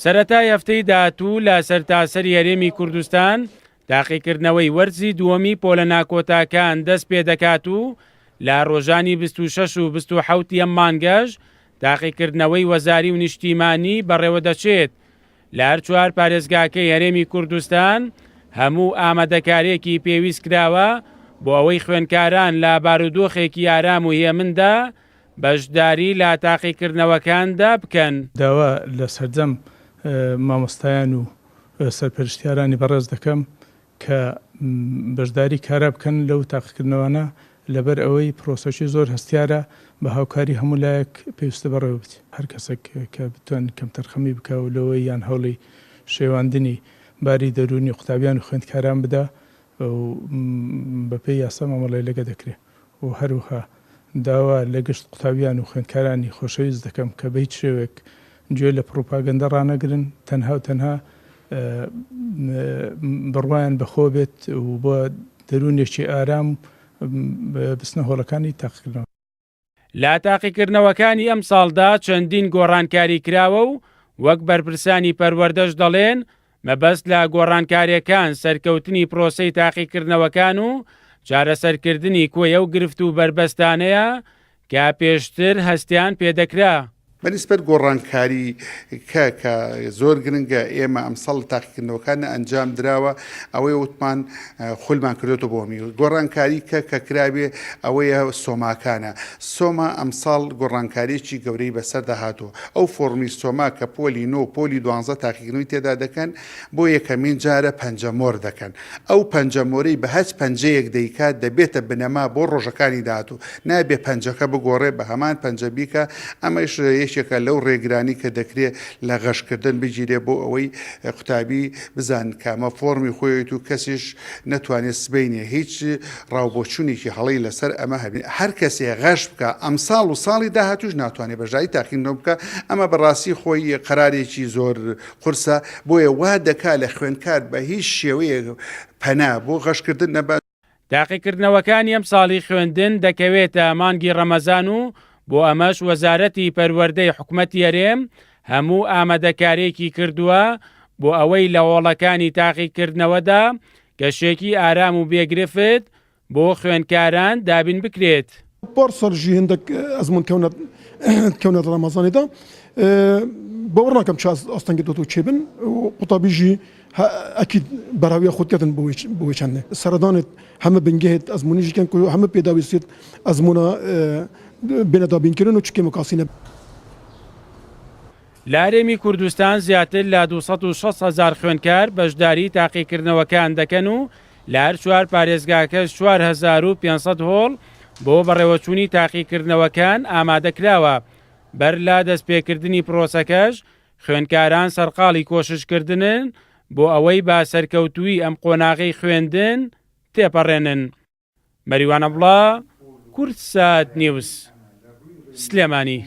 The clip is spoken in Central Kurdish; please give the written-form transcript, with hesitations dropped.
سەرەتای هەفتەی داهاتوو لە سەرتاسەری هەرێمی کوردستان تاقیکردنەوەی وەرزی دووەمی پۆلە ناکۆتاکان دەست پێ دەکات و لە ڕۆژانی 26 و 27 ئەم مانگەش تاقیکردنەوەی وەزاری و نیشتیمانی بەڕێوە دەچێت. لە هەر چوار پارێزگاکەی هەرێمی کوردستان هەموو ئامادەکاریەکی پێویست کراوە بۆ ئەوەی خوێندکاران لە بارودۆخێکی ئارام و هێمندا بەشداری لە تاقیکردنەوەکاندا بکەن. داوا لە سەرجەم مامۆستایان و سەرپەرشتیارانی بەڕێز دەکەم کە بەشداری کارا بکەن لەو تاقیکردنەوەانە لەبەر ئەوەی پرۆسەشی زۆر هەستیارە بە هاوکاری هەموو لایەک پێویستە بەڕێوە بچێت. هەر کەسێک کە بتوان کەم تەرخەمی بکە و لەوەی یان هەوڵی شێواندنی باری دەرونی قوتابیان و خوێندکاران بدا و بەپێی یاسا مامەڵای لەگە دەکرێت و هەروها داوا لە گشت قوتابیان و خوێندکارانی خۆشەویست دەکەم کە بە هیچ شێوێک گوێ لە پرۆپاگەندە ڕانەگرن، تەنها و تەنها بڕوایان بەخۆ بێت و بۆ دەرونێکی ئارام بستنە هۆڵەکانی تاقیکردنەوە. لا تاقیکردنەوەکانی ئەم ساڵدا چەندین گۆڕانکاری کراوە و وەک بەرپرسانی پەروەردەش دەڵێن مەبەست لە گۆڕانکاریەکان سەرکەوتنی پرۆسەی تاقیکردنەوەکان و چارەسەرکردنی کۆیە و گرفت و بربەستانەیە کە پێشتر هەستیان پێدەکرا. بەنسبەت گۆڕانکاری کە زۆر گرنگە ئێمە ئەمساڵ تاقیکردنەوەکان ئەنجام دراوە ئەوەی وتمان خولمان کردێتەوە بۆمی گۆڕانکاری کە کرابێ ئەوەیە سۆماکانە. سۆما ئەمساڵ گۆڕانکاریی گەورەی بەسەر داهاتوە. ئەو فۆرمی سۆما کە پۆلی 9 پۆلی 12 تاقیکردنەوەی تێدا دەکەن بۆ یەکەمین جارە پەنجەمۆر دەکەن. ئەو پەنجەمۆرەی بە هەچ پەنجەیەک دەیکات دەبێتە بنەما بۆ ڕۆژەکانی داهاتوو. نابێ پەنجەکە بگۆڕێ بە هەمان پەنجەبیکە. ئەمەش یەکێکە لەو ڕێگرانی کە دەکرێت لە غەشکردن بگیرێ بۆ ئەوەی قوتابی بزان کامە فۆرمی خۆیت و کەسیش نەتوانێت سبینێ هیچ ڕاوبۆچوونێکی هەڵی لەسەر ئەمە هەبێت. هەر کەسێ غەش بکە ئەم ساڵ و ساڵی داهاتووش ناتوانێت بەژایی تاقیکردنەوە بکە. ئەمە بەڕاستی خۆی قەرارێکی زۆر قورسە بۆیە وا دەکا لە خوێندکار بە هیچ شێوەیە پەنا بۆ غەشکردن نەبات. تاقیکردنەوەکانی ئەم ساڵی خوێندن دەکەوێتە مانگی ڕەمەزان و بۆ ئەمەش وەزارەتی پەروەردەی حکوومەتی هەرێم هەموو ئامادەکاریەکی کردووە بۆ ئەوەی لە هۆڵەکانی تاقیکردنەوەدا گەشێکی ئارام و بێگرفت بۆ خوێندکاران دابین بکرێت. پارسەرژی هەندێک ئەزمون کەونەت ڕەمەزانیدا باوەڕ چ ئاستەنگێتەوە و چێبن و قوتابیژی ئەکید بەراویە خودکردن بۆی چەندێ سەردانێت هەمە بنگهێت ئەزمونیژیکەن و هەمە پێداویستێت ئەزمونە بێنەدابینکردن و چکێ مکاسینە. لە هەرێمی کوردستان زیاتر لە 260,000 خوێندکار بەشداری تاقیکردنەوەکان دەکەن و لە هەر چوار پارێزگاکە 4500 هۆڵ بۆ بەڕێوەچوونی تاقیکردنەوەکان ئامادەکراوە. بەر لە دەستپێکردنی پرۆسەکەش خوێندکاران سەرقاڵی کۆششکردنن بۆ ئەوەی با سەرکەوتووی ئەم قۆناغەی خوێندن تێپەڕێنن. مەریوان ئەبڵا، کورتسات نیوز، سلێمانی.